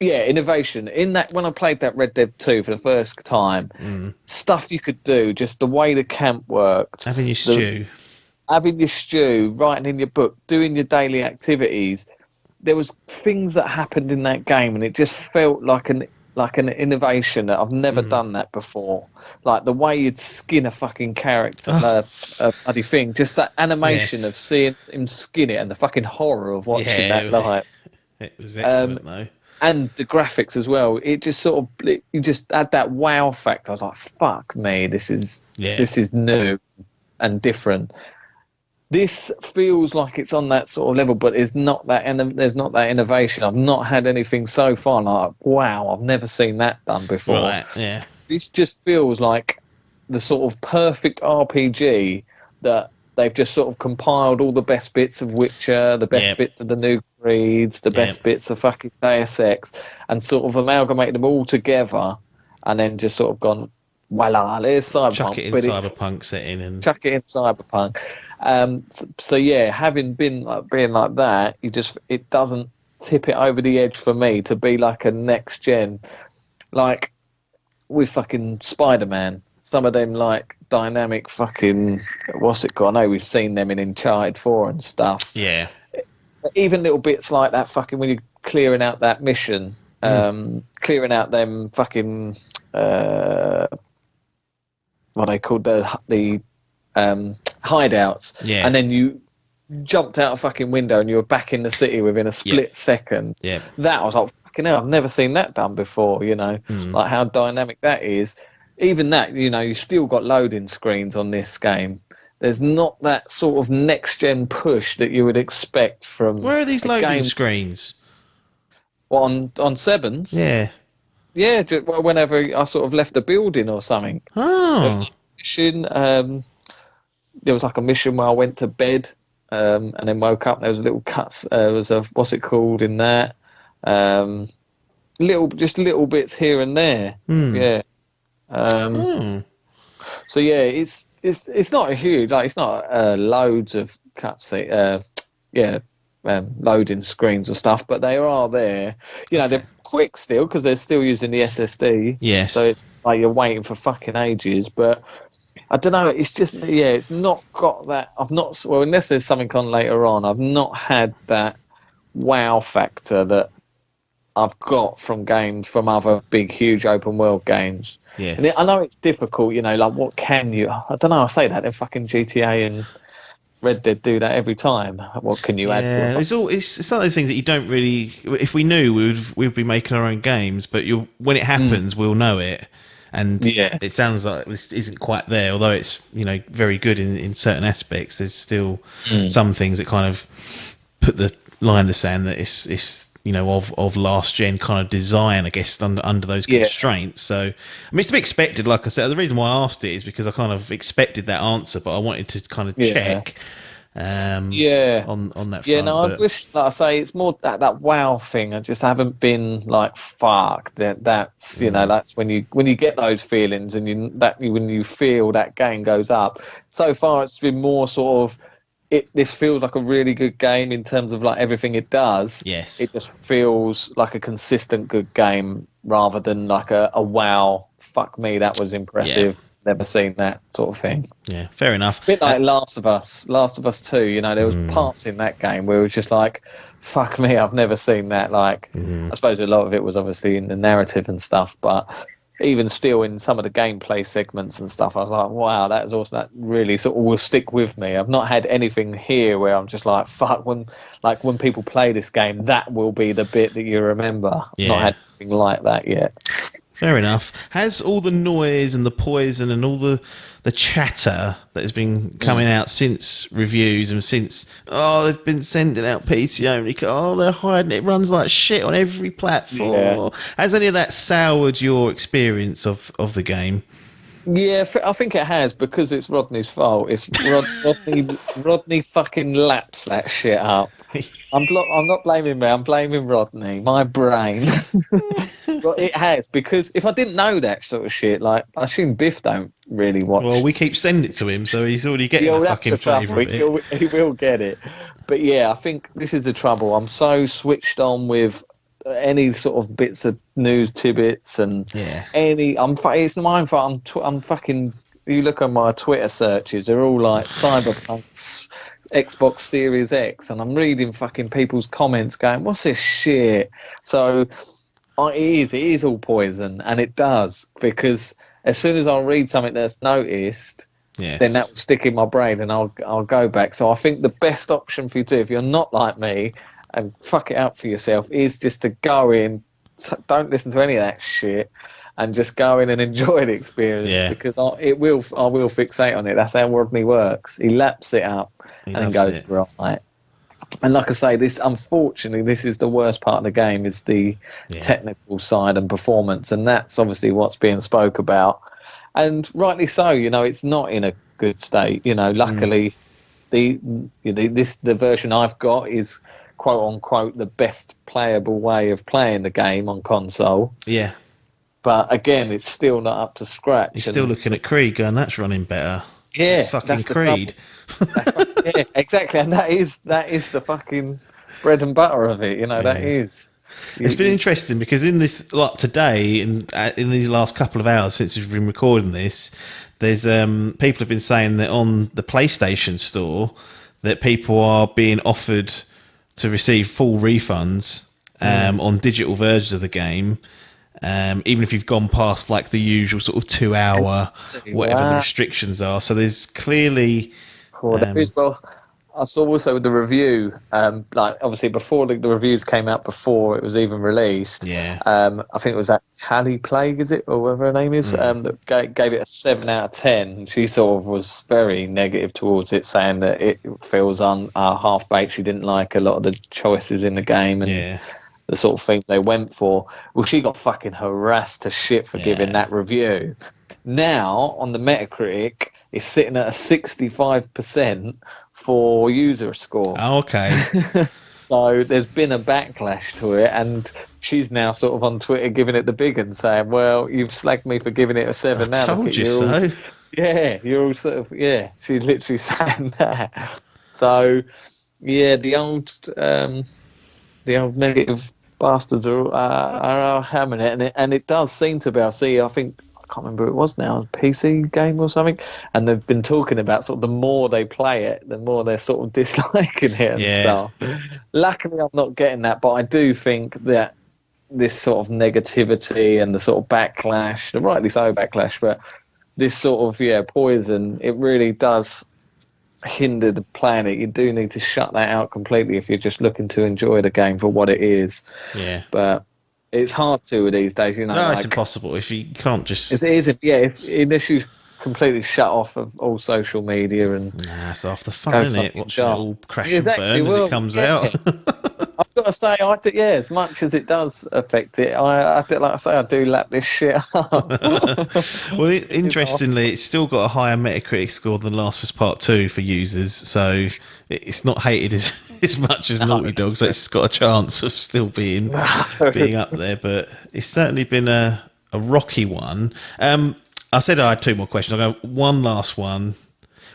Yeah, innovation. In that, when I played that Red Dead 2 for the first time, stuff you could do, just the way the camp worked. Having your stew, writing in your book, doing your daily activities. There was things that happened in that game, and it just felt like an innovation that I've never done that before. Like the way you'd skin a fucking character, a bloody thing. Just that animation of seeing him skin it, and the fucking horror of watching that live. It was excellent, though. And the graphics as well. It just you just had that wow factor. I was like, "Fuck me, this is new and different." This feels like it's on that sort of level, but there's not that innovation. I've not had anything so far like, wow, I've never seen that done before. Right, yeah. This just feels like the sort of perfect RPG that they've just sort of compiled all the best bits of Witcher, the best bits of the New Creeds, the best bits of fucking Deus Ex, and sort of amalgamated them all together, and then just sort of gone, voila, there's Cyberpunk. Chuck it in Cyberpunk setting and chuck it in Cyberpunk. So yeah, having being like that, it doesn't tip it over the edge for me to be like a next gen, like with fucking Spider-Man. Some of them like dynamic fucking what's it called? I know we've seen them in Uncharted 4 and stuff. Yeah. Even little bits like that fucking when you're clearing out that mission, clearing out them fucking what they called the hideouts, and then you jumped out a fucking window and you were back in the city within a split second. Yeah, that was like fucking hell. I've never seen that done before. Like how dynamic that is. Even that, you still got loading screens on this game. There's not that sort of next gen push that you would expect from. Where are these loading screens? On Sevens. Yeah. Yeah, whenever I sort of left the building or something. Oh. Mission. There was like a mission where I went to bed and then woke up. There was a little cuts. There was a what's it called in that? Little bits here and there. Yeah. So yeah, it's not a huge, like it's not loads of cutscenes. Loading screens and stuff, but they are there. They're quick still because they're still using the SSD. Yes. So it's like you're waiting for fucking ages, but I don't know. It's just it's not got that. Unless there's something on later on, I've not had that wow factor that I've got from games from other big, huge open world games. Yes. And I know it's difficult. Like what can you? I don't know. I say that in fucking GTA and Red Dead do that every time. What can you add to it? It's one of those things that you don't really. If we knew, we'd be making our own games. But when it happens, we'll know it. And it sounds like this isn't quite there. Although it's very good in certain aspects, there's still some things that kind of put the line in the sand that it's of last gen kind of design, I guess, under those constraints. So, I mean, it's to be expected. Like I said, the reason why I asked it is because I kind of expected that answer, but I wanted to kind of check on that front. Yeah, no, I wish, like I say, it's more that wow thing. I just haven't been like, fuck. That's that's when you get those feelings, and when you feel that game goes up. So far, it's been more sort of. This feels like a really good game in terms of like everything it does. Yes. It just feels like a consistent good game rather than like a wow, fuck me, that was impressive. Yeah. Never seen that sort of thing. Yeah, fair enough. A bit like Last of Us 2, there was parts in that game where it was just like, fuck me, I've never seen that. Like, I suppose a lot of it was obviously in the narrative and stuff, but even still in some of the gameplay segments and stuff, I was like, wow, that is awesome. That really sort of will stick with me. I've not had anything here where I'm just like, fuck, when people play this game, that will be the bit that you remember. I've not had anything like that yet. Fair enough. Has all the noise and the poison and all the chatter that has been coming out since reviews and since they've been sending out PC only, they're hiding it, runs like shit on every platform. Has any of that soured your experience of the game? Yeah, I think it has, because it's Rodney's fault. It's Rodney fucking laps that shit up. I'm not blaming me. I'm blaming Rodney. My brain. But it has, because if I didn't know that sort of shit, like, I assume Biff don't really watch. Well, we keep sending it to him, so he's already getting the fucking flavour of it. He will get it. But yeah, I think this is the trouble. I'm so switched on with any sort of bits of news tidbits and it's my fault. I'm fucking. You look on my Twitter searches; they're all like Cyberpunk's Xbox Series X, and I'm reading fucking people's comments going, "What's this shit?" So it is all poison, and it does, because as soon as I read something that's noticed, then that will stick in my brain, and I'll go back. So I think the best option for you to do, if you're not like me, and fuck it up for yourself, is just to go in, don't listen to any of that shit, and just go in and enjoy the experience, because I will fixate on it. That's how Rodney works. He laps it up and then goes right. And like I say, unfortunately, this is the worst part of the game, is the technical side and performance, and that's obviously what's being spoke about, and rightly so. It's not in a good state. Luckily, the version I've got is, quote unquote, the best playable way of playing the game on console. Yeah. But again, it's still not up to scratch. You're still looking at Creed going, that's running better. Yeah, that's fucking Creed. Yeah, exactly. And that is the fucking bread and butter of it. That is. It's been interesting, because in this, like today, and in the last couple of hours since we've been recording this, there's people have been saying that on the PlayStation Store that people are being offered to receive full refunds on digital versions of the game, even if you've gone past like the usual sort of 2 hour whatever the restrictions are. So there's clearly I saw also with the review, like obviously before the reviews came out, before it was even released. I think it was that Callie Plague, is it, or whatever her name is, that gave it a 7 out of 10. She sort of was very negative towards it, saying that it feels half baked. She didn't like a lot of the choices in the game and the sort of thing they went for. Well, she got fucking harassed to shit for giving that review. Now on the Metacritic, it's sitting at a 65% for user score. Oh, okay. So there's been a backlash to it, and she's now sort of on Twitter giving it the big one, saying, well, you've slagged me for giving it a 7 now. I told you so. You're all sort of, she's literally saying that. So, the old negative bastards are hammering it, and it does seem to be. I think, I can't remember who it was now, a PC game or something, and they've been talking about sort of the more they play it, the more they're sort of disliking it and stuff. Luckily, I'm not getting that, but I do think that this sort of negativity and the sort of backlash, and rightly so backlash, but this sort of poison, it really does hinder the planet. You do need to shut that out completely if you're just looking to enjoy the game for what it is. But it's hard to these days, No, it's impossible. If you can't just... unless you completely shut off of all social media and... Nah, it's off the phone, isn't it? Watching it all crash and burn as it comes out. got to say, as much as it does affect it, I do lap this shit up. Well, interestingly, it's still got a higher Metacritic score than Last of Us Part 2 for users, so it's not hated as much as Naughty Dog, so it's got a chance of still being up there, but it's certainly been a rocky one. I said I had two more questions. I'll go one last one.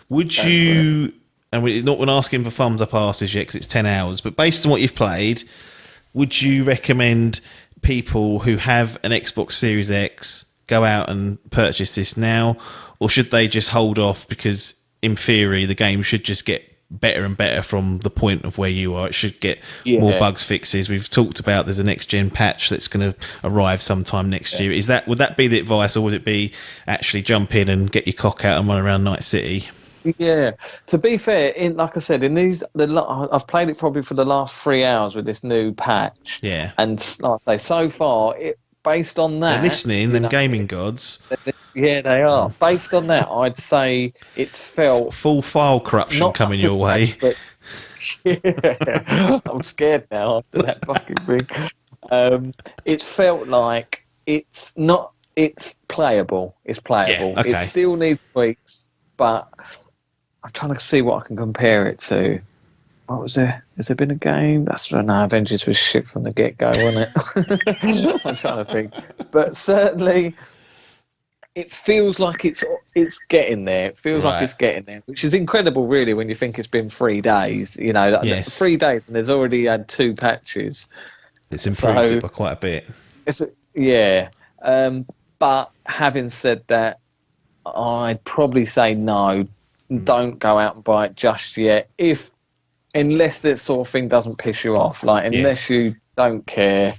Would you, and we're not asking for thumbs up asses yet because it's 10 hours, but based on what you've played, would you recommend people who have an Xbox Series X go out and purchase this now, or should they just hold off because in theory the game should just get better and better from the point of where you are? It should get more bugs fixes. We've talked about there's a next gen patch that's going to arrive sometime next year. Would that be the advice, or would it be actually jump in and get your cock out and run around Night City? Yeah, to be fair, like I said, I've played it probably for the last 3 hours with this new patch. Yeah, and like I say, so far, based on that, they're listening. Them gaming gods. Yeah, they are. Based on that, I'd say it's felt full file corruption coming your way. But, yeah, I'm scared now after that fucking thing. It felt like it's not. It's playable. It's playable. Yeah, okay. It still needs tweaks, but I'm trying to see what I can compare it to. What was there? Has there been a game? Avengers was shit from the get-go, wasn't it? I'm trying to think. But certainly, it feels like it's getting there. It feels like it's getting there, which is incredible, really, when you think it's been 3 days. 3 days, and they've already had 2 patches. It's improved it by quite a bit. But having said that, I'd probably say no. Don't go out and buy it just yet. Unless this sort of thing doesn't piss you off, unless you don't care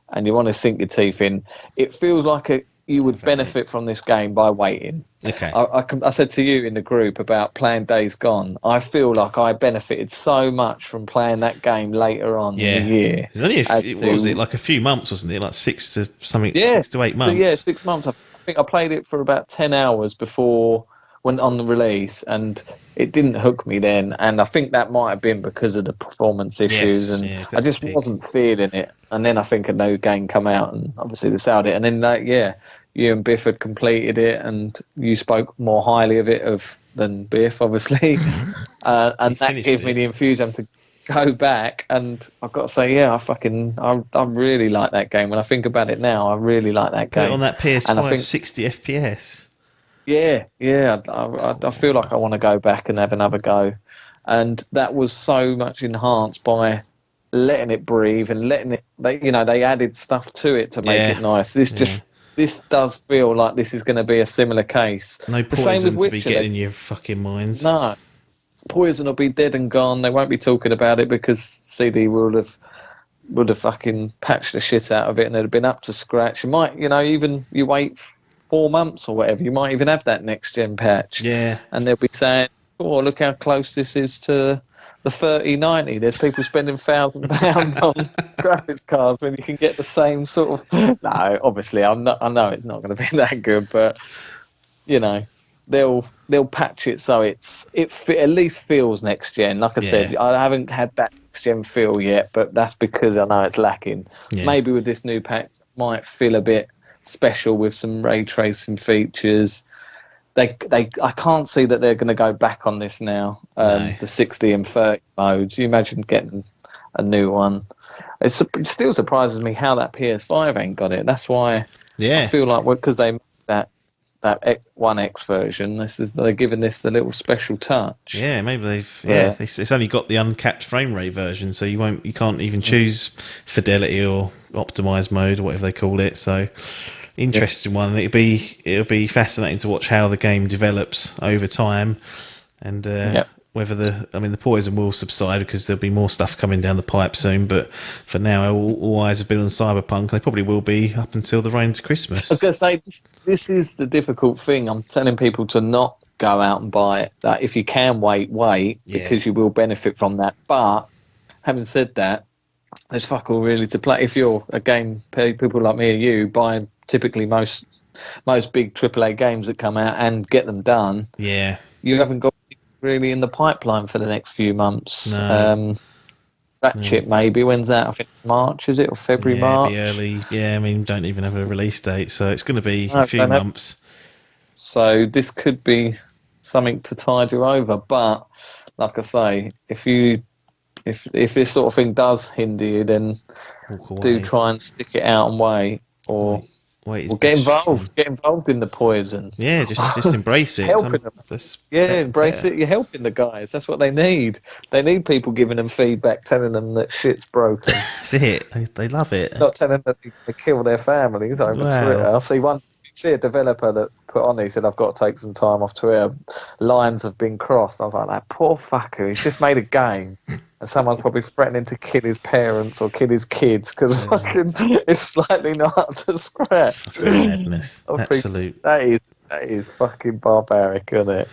and you want to sink your teeth in, it feels like you would benefit from this game by waiting. Okay. I said to you in the group about playing Days Gone. I feel like I benefited so much from playing that game later on in the year. It was only like a few months, wasn't it? Like 6 to 8 months. So, yeah, 6 months. I think I played it for about 10 hours before went on the release, and it didn't hook me then, and I think that might have been because of the performance issues, I just wasn't feeling it. And then I think a new game come out, and obviously they sold it, and then you and Biff had completed it, and you spoke more highly of it than Biff, obviously, and that gave me the enthusiasm to go back. And I've got to say, I really like that game. When I think about it now, I really like that game. Put it on that PS5, and I think 60 FPS. Yeah, I feel like I want to go back and have another go, and that was so much enhanced by letting it breathe and letting it. They added stuff to it to make it nice. This does feel like this is going to be a similar case. No poison to be getting in your fucking minds. No, poison will be dead and gone. They won't be talking about it because CD would have fucking patched the shit out of it and it'd have been up to scratch. You might, even you wait 4 months or whatever, you might even have that next gen patch. Yeah. And they'll be saying, oh, look how close this is to the 3090. There's people spending £1,000 on graphics cards when you can get the same sort of. No, obviously, I know it's not going to be that good, but they'll patch it so it at least feels next gen. Like I said, I haven't had that next gen feel yet, but that's because I know it's lacking. Yeah. Maybe with this new patch, it might feel a bit special with some ray tracing features. I can't see that they're going to go back on this now. The 60 and 30 modes. You imagine getting a new one. It still surprises me how that PS5 ain't got it. That's why I feel like because they made that One X version, they're giving this the little special touch. Yeah, maybe it's only got the uncapped frame rate version, so you can't even choose fidelity or optimized mode or whatever they call it. So interesting one. It'll be fascinating to watch how the game develops over time, and whether the poison will subside because there'll be more stuff coming down the pipe soon. But for now, all eyes have been on Cyberpunk. They probably will be up until the rain to Christmas. I was going to say this is the difficult thing. I'm telling people to not go out and buy it. That if you can wait because you will benefit from that. But having said that, there's fuck all really to play. If you're people like me or you buy typically most big AAA games that come out and get them done. Yeah, you haven't got really in the pipeline for the next few months. No. Ratchet, maybe. When's that? I think March, is it? Or February, March? Early. Yeah, I mean, don't even have a release date, so it's going to be a few months. So this could be something to tide you over. But, like I say, if this sort of thing does hinder you, then do try and stick it out and wait. Or get involved. Get involved in the poison. Yeah, just embrace it. Helping them. Embrace it. You're helping the guys. That's what they need. They need people giving them feedback, telling them that shit's broken. That's it. They love it. Not telling them that they kill their families over Twitter. I see a developer that put on there, he said, I've got to take some time off Twitter. Lines have been crossed. I was like, that poor fucker. He's just made a game. And someone's probably threatening to kill his parents or kill his kids because fucking it's slightly not up to scratch. Madness. Absolute. That is fucking barbaric, isn't it?